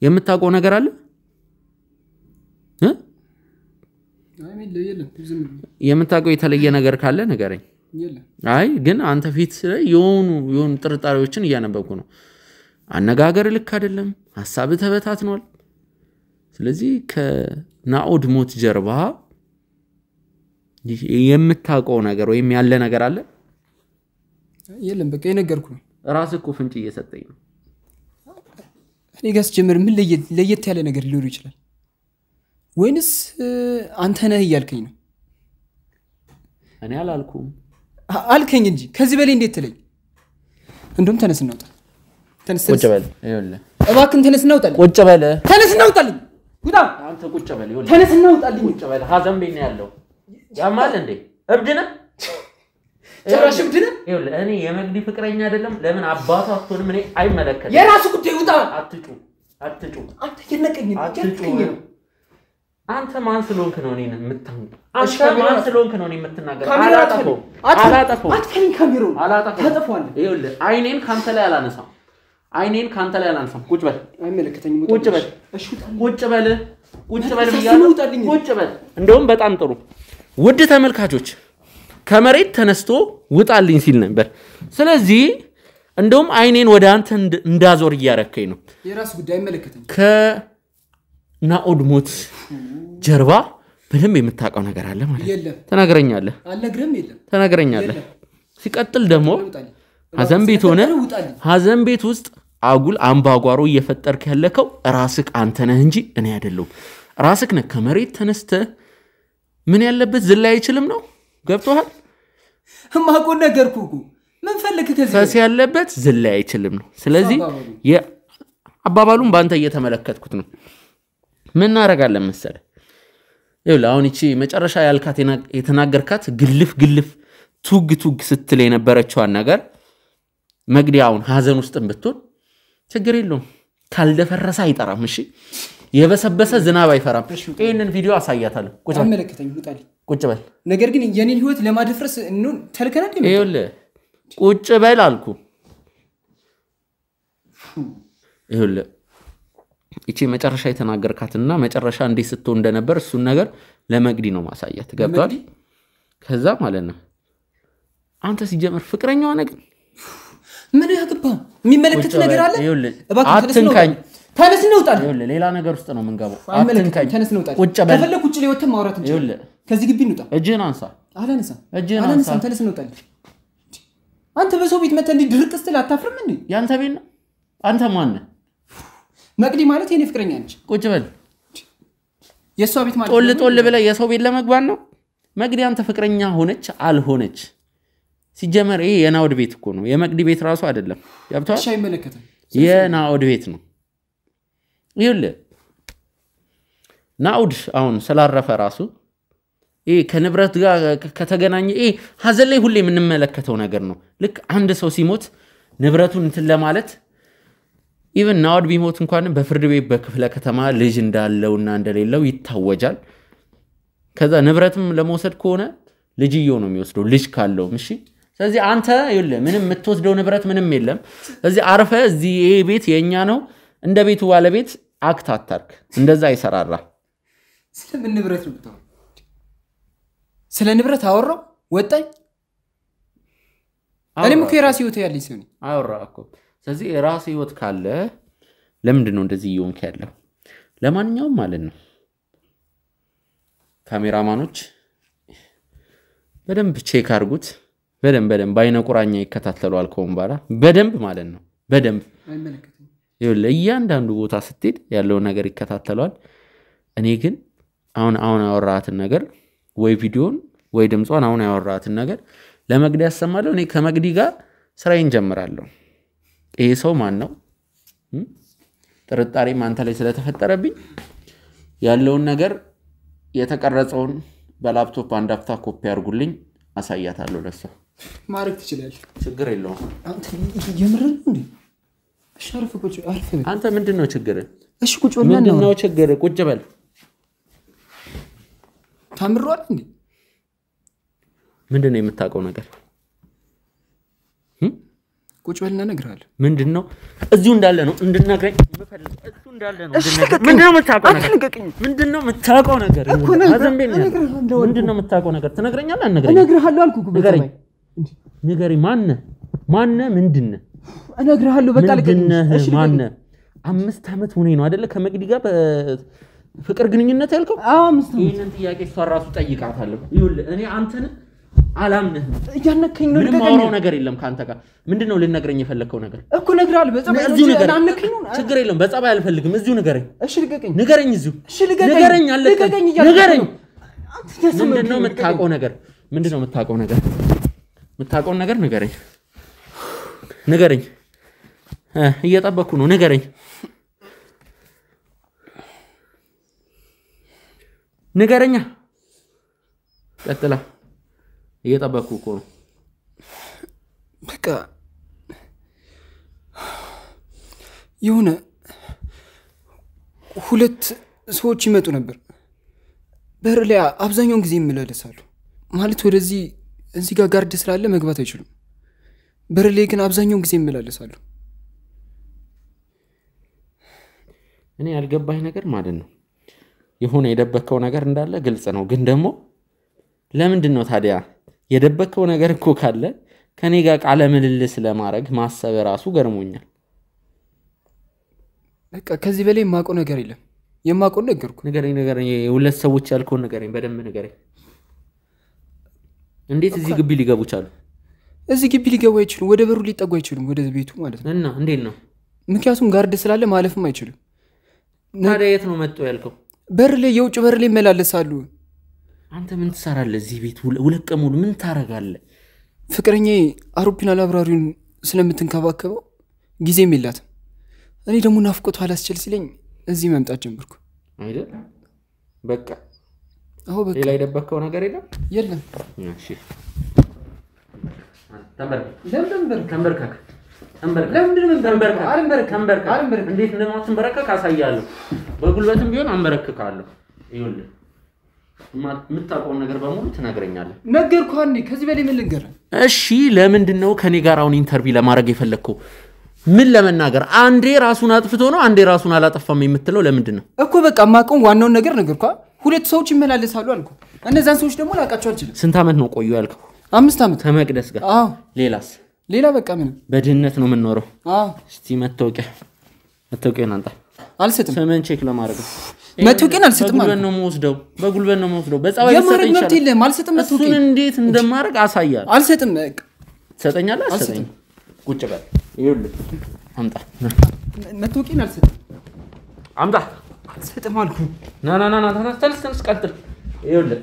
የምታውቀው ነገር አለ የለም የምታውቀው የተለየ ነገር ካለ ንገረኝ የለም አይ ግን አንተ ፊት የሆኑ ጥርጣሬዎችን እያነበብኩ ነው አነጋገር ልክ አይደለም ሐሳብ ተበታትኗል ስለዚህ ከናኦድ ሞት ጀርባ የምታውቀው ነገር ወይም ያለ ነገር አለ የለም በቃ የነገርኩ ነው ራስህ እኮ ፍንጭ እየሰጠኝ ነው እኔ ጋር ጀምር ምን ለየት ያለ ነገር ሊኖር ይችላል ወይንስ አንተ ነህ እያልከኝ ነው እኔ አላልኩም አልከኝ እንጂ ከዚህ በላይ እንዴት ትለኝ እንደውም ተነስ እናውጣ ተነስ ቁጭ በል ይኸውልህ እባክህን ተነስ እናውጣ ቁጭ በል ተነስ እናውጣልኝ ውጣ አንተ ቁጭ በል ይኸውልህ ተነስ እናውጣልኝ ቁጭ በል ሀዘን ቤት ነው ያለው ያማል እንዴ እብድ ነህ ጭራሽ እብድ ነህ ይኸውልህ እኔ የመግዲ ፍቅረኛ አይደለም ለምን አባቱ አትሆንም እኔ አይመለከትም የራሱ ጉዳይ ውጣ አትጩ አንተ የነቀኝ ነው አንተ ማን ስለሆንክ ነው እኔን የምታንቅ አንተ ማን ስለሆንክ ነው እኔን የምትናገር አላጠፋው አትከኝ ካሜራው አላጠፋው ታጠፋዋል ይኸውልህ አይኔን ካንተ ላይ አላነሳም ቁጭ በል አይመለከተኝም ቁጭ በል ቁጭ በል ብያለሁ ቁጭ በል እንደውም በጣም ጥሩ ውድ ተመልካቾች ከመሬት ተነስቶ ውጣልኝ ሲል ነበር ስለዚህ እንደውም አይኔን ወደ አንተ እንዳዞር እያረከኝ ነው የራስ ጉዳይ አይመለከተኝ ከናኦድ ሞት ጀርባ በደንብ የምታውቀው ነገር አለ ማለት የለም ተናገረኛለህ አልነግርህም የለም ተናገረኛለህ ሲቀጥል ደግሞ ሀዘን ቤት ውስጥ አጉል አምባጓሮ እየፈጠርክ ያለከው ራስክ አንተ ነህ እንጂ እኔ አይደለሁም ራስክ ነህ ከመሬት ተነስተህ ምን ያለበት ዝላይ አይችልም ነው ገብቶሃል ማቆ ነገርኩ ምን ፈልክ ከዚህ ፈስ ያለበት ዝላይ አይችልም ነው ስለዚህ አባባሉን ባንተ እየተመለከትኩት ነው ምን እናረጋለን መሰለ ይኸውልህ አሁን እቺ መጨረሻ ያልካት የተናገርካት ግልፍ ቱግ ስትል የነበረችዋን ነገር መግዲያውን ሀዘን ውስጥም ብትሆን ችግር የለውም ካልደፈረሰ አይጠራም እሺ የበሰበሰ ዝናብ አይፈራም ይሄንን ቪዲዮ አሳያታለሁ ቁጭ በል ነገር ግን የኔን ህይወት ለማደፍረስ እንሁን ተልከናል ይኸውልህ ቁጭ በል አልኩ ይኸውልህ እቺ መጨረሻ የተናገርካትና መጨረሻ እንዴት ስትሆን እንደነበር እሱን ነገር ለመግዲ ነው ማሳያት ገብቷል ከዛ ማለት ነው አንተ ሲጀመር ፍቅረኛው ነገር ምን ያግባ የሚመለከት ነገር አለ አትንካኝ ተነስ እንውጣለን ይኸውልህ ሌላ ነገር ውስጥ ነው መንገባው አትንካኝ ተነስ እንውጣለን ቁጭ በል ከፈለክ ቁጭ ላይ ወተን ማውራት እንችላለን ይኸውልህ ከዚህ ግቢ እንውጣ እጅህን አንሳ አላነሳም ተነስ እንውጣለን አንተ በሰው ቤት መተህ እንዲህ ድርቅ ስትል አታፍርም እንዴ ያንተ ቤት ነው አንተ ማን ነህ መቅዲ ማለት የኔ ፍቅረኛ ነች ቁጭ በል የሷ ቤት ማለት ጦል ብለ የሰው ቤት ለመግባት ነው መቅዲ አንተ ፍቅረኛ ሆነች አልሆነች ሲጀመር ይሄ የናኦድ ቤት እኮ ነው የመቅዲ ቤት ራሱ አይደለም ያብቷል ሻይ መለከተ የናኦድ ቤት ነው ይኸውልህ ናኦድ አሁን ስላረፈ ራሱ ይሄ ከንብረት ጋር ከተገናኘ ይሄ ሀዘን ላይ ሁሌ የምንመለከተው ነገር ነው ልክ አንድ ሰው ሲሞት ንብረቱን እንትን ለማለት ኢቭን ናኦድ ቢሞት እንኳን በፍርድ ቤት በክፍለ ከተማ ልጅ እንዳለውና እንደሌለው ይታወጃል ከዛ ንብረትም ለመውሰድ ከሆነ ልጅየው ነው የሚወስደው ልጅ ካለው እሺ ስለዚህ አንተ ይኸውልህ ምንም የምትወስደው ንብረት ምንም የለም ስለዚህ አርፈ እዚህ ይሄ ቤት የኛ ነው እንደ ቤቱ ባለቤት አክት አታርክ እንደዛ ይሰራራ ስለምን ንብረት ነው ብታው ስለ ንብረት አወራው ወጣኝ እኔም እኮ የራሴ ህይወት ያለኝ ሰው ነኝ አወራኩ ስለዚህ የራሴ ህይወት ካለ ለምንድን ነው እንደዚህ ይሆንክ ያለው ለማንኛውም ማለት ነው ካሜራማኖች በደንብ ቼክ አድርጉት በደንብ ባይነ ቁራኛ ይከታተሏል ኮምባራ በደንብ ማለት ነው በደንብ አይመለከተኝ ይኸውልህ እያንዳንዱ ቦታ ስትሄድ ያለው ነገር ይከታተሏል እኔ ግን አሁን ያወራሃትን ነገር ወይ ቪዲዮን ወይ ድምጿን አሁን ያወራሃትን ነገር ለመግዲ ያሰማለሁ እኔ ከመግዲ ጋር ስራዬን ጀምራለሁ ይሄ ሰው ማን ነው ጥርጣሬ ማንተ ላይ ስለተፈጠረብኝ ያለውን ነገር የተቀረጸውን በላፕቶፕ አንድ አፍታ ኮፒ አድርጉልኝ አሳያታለሁ ለሷ ማድረግ ትችላለህ ችግር የለውም አንተ የምርህ ነው እንዴ እሺ አርፍ ቁጭ አርፍ አንተ ምንድነው ችግር እሺ ቁጭ በል ምንድነው ችግር ቁጭ በል ታምሯል እንዴ ምንድነው የምታውቀው ነገር ቁጭ በልና እነግርሃለሁ ምንድነው እዚሁ እንዳለ ነው እንድነግረኝ የምፈልገው እዚሁ እንዳለ ነው ምንድነው የምታውቀው ነገር ምንድነው የምታውቀው ነገር አዘንቤን ምንድነው የምታውቀው ነገር ትነግረኛለህ እነግርሃለሁ አልኩህ ንገረኝ ማነ ምንድነው እነግርሃለሁ በቃ እሺ ማነ 5 አመት ሆነኝ ነው አይደለ ከመቅዲ ጋር በፍቅር ግንኙነት ያልከው 5 አመት ይሄንን ጥያቄ እሷ ራሱ ጠይቃታለሁ ይኸውልህ እኔ አንተን አላምነህ እያነከኝ ነው ምንም ነገር የለም ካንተ ጋር ምንድነው ልነግረኝ የፈለከው ነገር እኮ እነግርሃለሁ በጸባይ አናነከኝ ነው ችግር የለም በጸባይ አልፈልግም እዚሁ ንገረኝ እሺ ንገረኝ እዚሁ እሺ ንገረኝ ንገረኝ ምንድነው የምታውቀው ነገር ምንድነው የምታውቀው ነገር የምታውቀው ነገር ንገረኝ እየጠበቅኩ ነው ንገረኝ ንገረኛ ቀጥላ እየጠበቅኩ እኮ ነው በቃ የሆነ ሁለት ሰዎች ይመጡ ነበር በር ላይ አብዛኛውን ጊዜ ይመላለሳሉ ማለት ወደዚህ እዚህ ጋር ጋርድ ስላለ መግባት አይችሉም በር ላይ ግን አብዛኛውን ጊዜ ይመላለሳሉ እኔ ያልገባኝ ነገር ማለት ነው የሆነ የደበከው ነገር እንዳለ ግልጽ ነው ግን ደግሞ ለምንድን ነው ታዲያ የደበከው ነገር እኮ ካለ ከኔ ጋር ቃለ ምልልስ ለማድረግ ማሰብ ራሱ ገርሞኛል በቃ ከዚህ በላይ የማውቀው ነገር የለም የማውቀው ነገርኩ ንገረኝ ሁለት ሰዎች ያልከው ንገረኝ በደንብ ንገረኝ እንዴት እዚህ ግቢ ሊገቡ ቻሉ እዚህ ግቢ ሊገቡ አይችሉም ወደ በሩ ሊጠጉ አይችሉም ወደ ቤቱ ማለት ነው እና እንዴት ነው ምክንያቱም ጋርድ ስላለ ማለፍም አይችሉም ታዲያ የት ነው መጥቶ ያልከው በር ላይ የውጭ በር ላይ ይመላለሳሉ አንተ ምን ትሰራለህ እዚህ ቤት ሁለት ቀን ሙሉ ምን ታረጋለህ ፍቅረኛዬ አውሮፕላን አብራሪውን ስለምትንከባከበው ጊዜም የላትም እኔ ደግሞ ናፍቆት አላስችል ሲለኝ እዚህ መምጣት ጀመርኩ አይደል በቃ አዎ በቃ ሌላ የደበከው ነገር የለም እሺ ተንበርከክ እንዴት እንደማትንበረከክ አሳያለሁ በጉልበትም ቢሆን አንበረክካለሁ ይኸውልህ የምታውቀውን ነገር በሙሉ ትነግረኛለህ ነገርኩህ አንዴ ከዚህ በላይ ምን ልንገርህ እሺ ለምንድን ነው ከኔ ጋር አሁን ኢንተርቪው ለማድረግ የፈለከው ምን ለመናገር አንዴ ራሱን አጥፍቶ ነው አንዴ ራሱን አላጠፋም የምትለው ለምንድን ነው እኮ በቃ ማቀም ዋናውን ነገር ነገርኩህ ሁለት ሰዎች ይመላለሳሉ አልኩ እነዛን ሰዎች ደግሞ ላቃቸው አልችልም ስንት አመት ነው ቆዩ ያልከው 5 አመት ከመቅደስ ጋር አዎ ሌላ በቃ ምን በድህነት ነው የምንኖረው አዎ እስቲ መታወቂያን አንጣ አልሰጥም ስምን ቼክ ለማድረግ መታወቂያን አልሰጥም በጉልበት ነው የምወስደው በጸባይ የማረግ መብት የለም አልሰጥም እሱን እንዴት እንደማረግ አሳያለሁ አልሰጥም ትሰጠኛለህ አልሰጠኝም ቁጭ በል ይኸውልህ አምጣ መታወቂያን አልሰጥም አምጣ አልሰጥም አልኩ ና ተነስ ቀጥል ይኸውልህ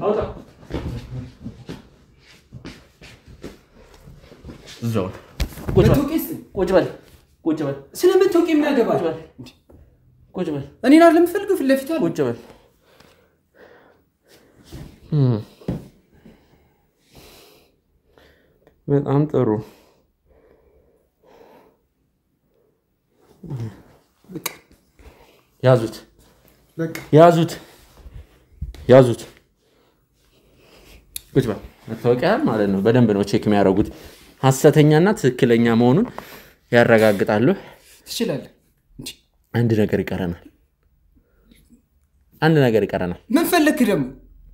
አውጣ ዞን ቁጭ በል ስለመታወቂያ የሚያገባ ቁጭ በል እኔን አይደለም የምፈልገው ፊት ለፊት ቁጭ በል በጣም ጥሩ ያዙት ቁጭ በል መታወቂያ ማለት ነው በደንብ ነው ቼክ የሚያደርጉት ሐሰተኛና ትክክለኛ መሆኑን ያረጋግጣሉ ትችላለህ አንድ ነገር ይቀረናል ምን ፈለክ ደግሞ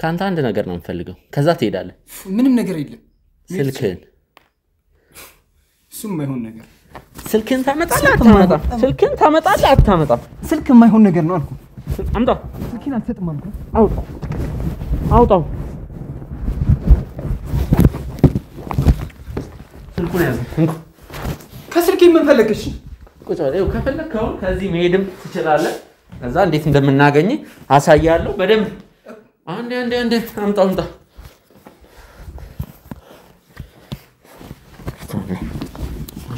ካንተ አንድ ነገር ነው የምፈልገው ከዛ ትሄዳለህ ምንም ነገር የለም ስልክህን እሱም የማይሆን ነገር ስልክህን ታመጣለህ አታመጣም ስልክ የማይሆን ነገር ነው አልኩ አምጣ ስልኬን አልሰጥም አልኩ አውጣው ስልኩን ያዝ ከስልኬ ምን ፈለክሽ ቁጭ በል ከፈለከው ከዚህ መሄድም ትችላለህ ከዛ እንዴት እንደምናገኝ አሳያለሁ በደንብ አንዴ አምጣው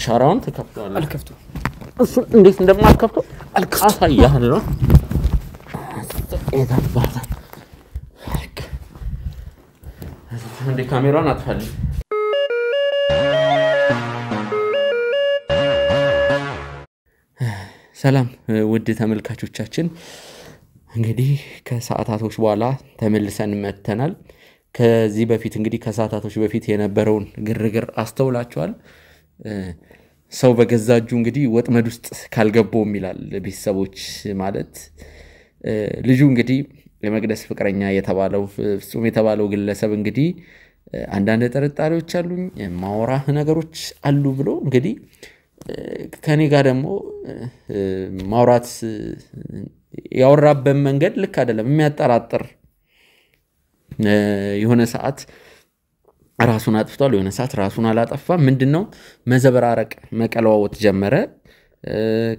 ሻራውን ተከፍቷል አልከፍተው እሱ እንዴት እንደማትከፍተው አሳያለሁ እንደ ካሜራውን አጥፋልኝ ሰላም ውድ ተመልካቾቻችን እንግዲህ ከሰዓታቶች በኋላ ተመልሰን መተናል ከዚህ በፊት እንግዲህ ከሰዓታቶች በፊት የነበረውን ግርግር አስተውላችኋል ሰው በገዛጁ እንግዲህ ወጥመድ ውስጥ ካልገባው ይላል ቤተሰቦች ማለት ልጁ እንግዲህ የመቅደስ ፍቅረኛ የተባለው ፍጹም የተባለው ግለሰብ እንግዲህ አንዳንድ ጥርጣሬዎች አሉኝ ማውራህ ነገሮች አሉ ብሎ እንግዲህ ከኔ ጋር ደግሞ ማውራት ያወራበት መንገድ ልክ አይደለም የሚያጠራጥር የሆነ ሰዓት ራሱን አጥፍቷል የሆነ ሰዓት ራሱን አላጠፋም ምንድነው መዘበራረቅ መቀለዋወጥ ጀመረ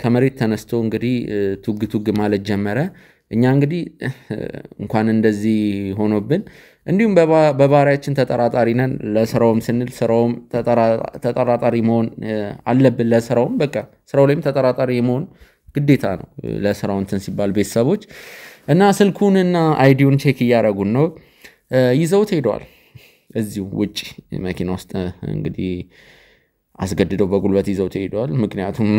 ከመሬት ተነስቶ እንግዲህ ቱግ ማለት ጀመረ እኛ እንግዲህ እንኳን እንደዚህ ሆኖብን እንዲሁም በባሪያችን ተጠራጣሪ ነን ለስራውም ስንል ስራውም ተጠራጣሪ መሆን አለብን ለስራውም በቃ ስራው ላይም ተጠራጣሪ መሆን ግዴታ ነው ለስራው እንትን ሲባል ቤተሰቦች እና ስልኩንና አይዲውን ቼክ ያያረጉን ነው ይዘውት ሄደዋል እዚሁ ውጪ መኪና ውስጥ እንግዲህ አስገድደው በጉልበት ይዘውት ሄደዋል ምክንያቱም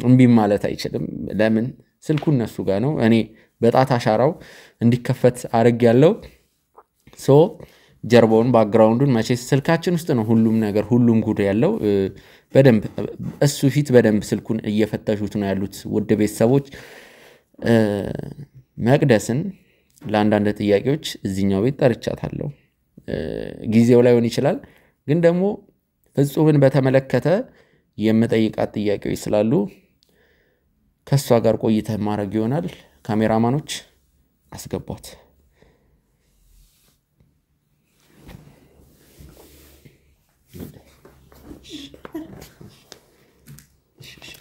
እንቢ ማለት አይችልም ለምን ስልኩ እነሱ ጋር ነው እኔ በጣት አሻራው እንዲከፈት አርግ ያለው ሶ ጀርባውን ባክግራውንዱን መቼስ ስልካችን ውስጥ ነው ሁሉም ነገር ሁሉም ጉድ ያለው በደንብ እሱ ፊት በደንብ ስልኩን እየፈተሹት ነው ያሉት ውድ ቤተሰቦች መቅደስን ለአንዳንድ ጥያቄዎች እዚህኛው ቤት ጠርቻታለሁ ጊዜው ላይ ሆነ ይችላል ግን ደግሞ ፍጹምን በተመለከተ የምጠይቃት ጥያቄዎች ስላሉ ከሷ ጋር ቆይታ ማድረግ ይሆናል ካሜራማኖች አስገቧት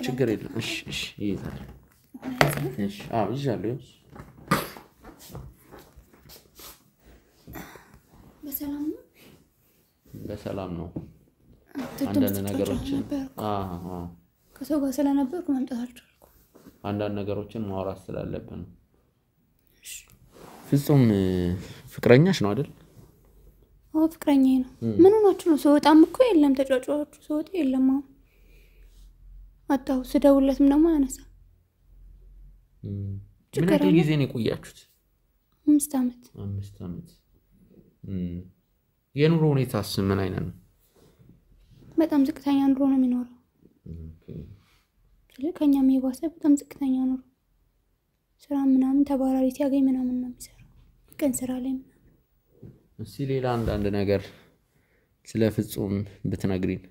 ችግር የለም እሺ ይዛል እሺ ይዛለሁ በሰላም ነው አንዳንድ ነገሮችን ከሰው ጋር ስለነበርኩ መምጣት አልቻልኩም አንዳንድ ነገሮችን ማውራት ስላለብን ፍጹም ፍቅረኛሽ ነው አይደል ፍቅረኛዬ ነው ምን ሆናችሁ ነው ሰውጣም እኮ የለም ተጫጫዋችሁ ሰውጣ የለም አጣው ስደውለትም ደግሞ ያነሳ ምን ያክል ጊዜ ነው ቆያችሁት 5 ዓመት የኑሮ ሁኔታስ ምን አይነት ነው በጣም ዝቅተኛ ኑሮ ነው የሚኖረው ስለከኛም የባሰ በጣም ዝቅተኛ ኑሮ ስራ ምናምን ተባራሪ ሲያገኝ ምናምን ነው የሚሰራው ቀን ስራ ላይ እሺ ሌላ አንዳንድ ነገር ስለ ፍጹም ብትነግሪን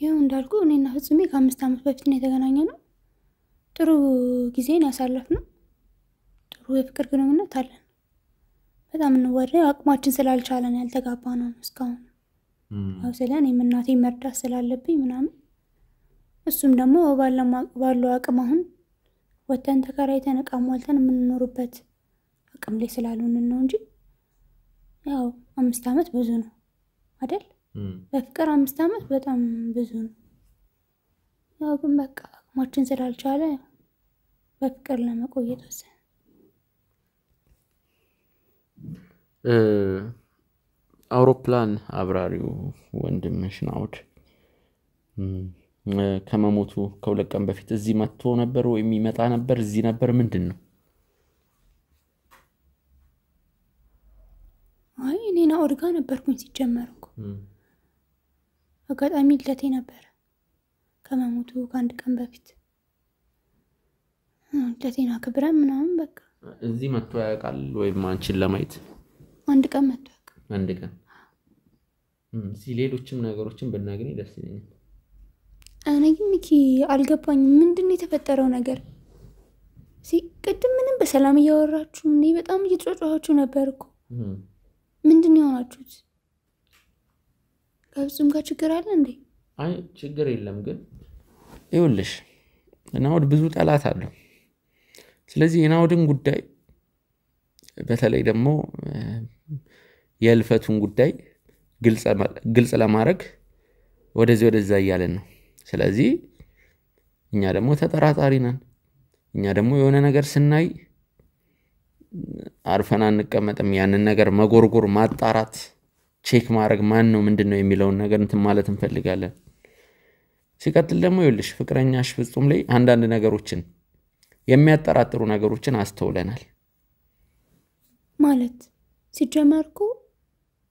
ያው እንዳልኩ እኔና ፍጹሜ ከ5 ዓመት በፊት ነው የተገናኘነው ጥሩ ጊዜን ያሳለፍነው ጥሩ የፍቅር ግንኙነት አለን በጣም ነው አቅማችን ስላልቻለን ያልተጋባነው እስካሁን አው ስለኔ እናቴ መርዳት ስላለብኝ ምናምን እሱም ደግሞ ባለው አቅም አሁን ወተን ተከራይተን አቀማልተን የምንኖርበት አቅም ላይ ስላልሆነ ነው እንጂ ያው 5 ዓመት ብዙ ነው አይደል በፍቅር 5 ዓመት በጣም ብዙ ነው ያው ግን በቃ አቅማችን ስላልቻለ በፍቅር ለመቆየት ወሰን አውሮፕላን አብራሪው ወንድምሽ ናውድ ከመሞቱ ከሁለት ቀን በፊት እዚህ መጥቶ ነበር ወይ የሚመጣ ነበር እዚህ ነበር ምንድነው አይ እኔና ኦርጋ ነበርኩኝ ሲጀመር እኮ አጋጣሚ ልደቴ ነበር ከመሞቱ ከአንድ ቀን በፊት ልደቴና ክብረን ምናምን በቃ እዚህ መጥቶ ያውቃል ወይም አንቺን ለማየት አንድ ቀን መጥቶ አንድ ቀን ሌሎችም ነገሮችን ብናገኝ ደስ ይለኛል እኔ ግን ሚኪ አልገባኝም ምንድነው የተፈጠረው ነገር ሲቀድም ምንም በሰላም እያወራችሁ እኔ በጣም እየተጫጫዋችሁ ነበር እኮ ምንድነው ያወራችሁት ከፍጹም ጋር ችግር አለ እንዴ አይ ችግር የለም ግን ይኸውልሽ ናውድ ብዙ ጠላት አለው ስለዚህ የናውድን ጉዳይ በተለይ ደግሞ የልፈቱን ጉዳይ ግልጽ ለማድረግ ወደዛ ያያለን ነው ስለዚህ እኛ ደግሞ ተጠራጣሪ ነን እኛ ደግሞ የሆነ ነገር ስናይ አርፈን አንቀመጥም ያንን ነገር መጎርጎር ማጣራት ቼክ ማድረግ ማን ነው ምንድነው የሚለውን ነገር እንትን ማለት እንፈልጋለን ሲቀጥል ደግሞ ይልሽ ፍቅረኛሽ ፍጹም ላይ አንዳንድ ነገሮችን የሚያጠራጥሩ ነገሮችን አስተውለናል ማለት ሲጀመርኩ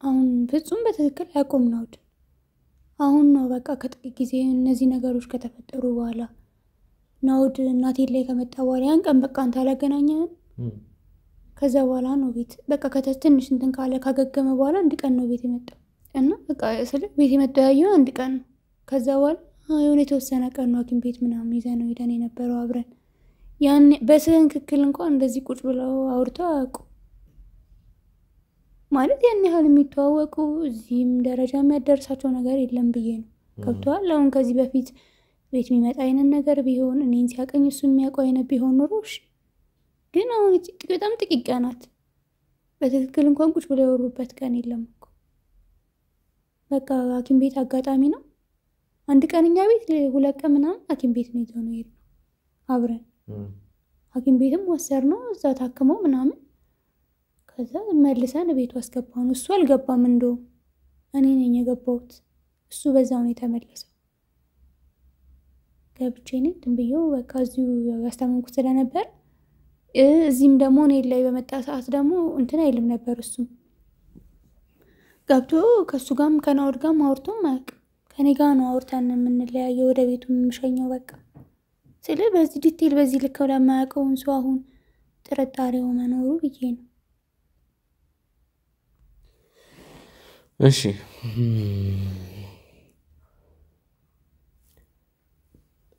አሁን ፍጹም በትክክል ያቆም ነው አሁን ነው በቃ ከጥቂት ጊዜ እነዚህ ነገሮች ከተፈጠሩ በኋላ ናውድ እናቴ ላይ ከመጣ በኋላ ያን ቀን በቃ አንተ አላገናኘን ከዛ በኋላ ነው ቤት በቃ ከተትንሽ እንትን ካለ ካገገመ በኋላ አንድ ቀን ነው ቤት የመጣው እና በቃ ስለ ቤት የመጣው ያየው አንድ ቀን ነው ከዛ በኋላ የሆነ የተወሰነ ቀን ነው ሐኪም ቤት ምናምን ይዘን ነው ሄደን የነበረው አብረን ያን በትክክል እንኳን እንደዚህ ቁጭ ብለው አውርተው አያውቁ ማለት ያን ያህል የሚተዋወቁ እዚህም ደረጃ የሚያደርሳቸው ነገር የለም ብዬ ነው ገብቷል አሁን ከዚህ በፊት ቤት የሚመጣ አይነት ነገር ቢሆን እኔን ሲያቀኝ እሱ የሚያውቀው አይነት ቢሆን ኖሮሽ ግን አሁን በጣም ጥቂት ቀናት በትክክል እንኳን ቁጭ ብለው ያወሩበት ቀን የለም እኮ በቃ ሐኪም ቤት አጋጣሚ ነው አንድ ቀንኛ ቤት ሁለት ቀን ምናምን ሐኪም ቤት ነው ይዘው ነው የሄድነው አብረን ሐኪም ቤትም ወሰድነው እዛ ታክመው ምናምን ከዛ መልሰን ቤቱ አስገባን እሱ አልገባም እንደው እኔ ነኝ የገባሁት እሱ በዛው ነው የተመለሰው ገብቼ ነኝ ትንብየው በቃ እዚሁ ያስተማንኩት ስለነበር እዚህም ደግሞ እኔ ላይ በመጣ ሰዓት ደግሞ እንትን አይልም ነበር እሱም ገብቶ ከሱ ጋርም ከናውድ ጋርም አውርቶም ማቅ ከኔ ጋር ነው አውርተን የምንለያየው ወደ ቤቱ የምሸኘው በቃ ስለ በዚህ ዲቴል በዚህ ልክ ለማያውቀውን ሰው አሁን ጥርጣሬው መኖሩ ብዬ ነው እሺ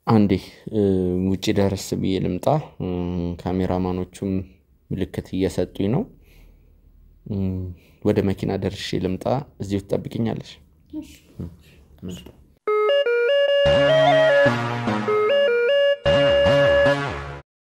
አንዴ ውጪ ደርስ ብዬ ልምጣ ካሜራማኖቹም ምልክት እየሰጡኝ ነው ወደ መኪና ደርሼ ልምጣ እዚሁ ትጠብቂኛለሽ እሺ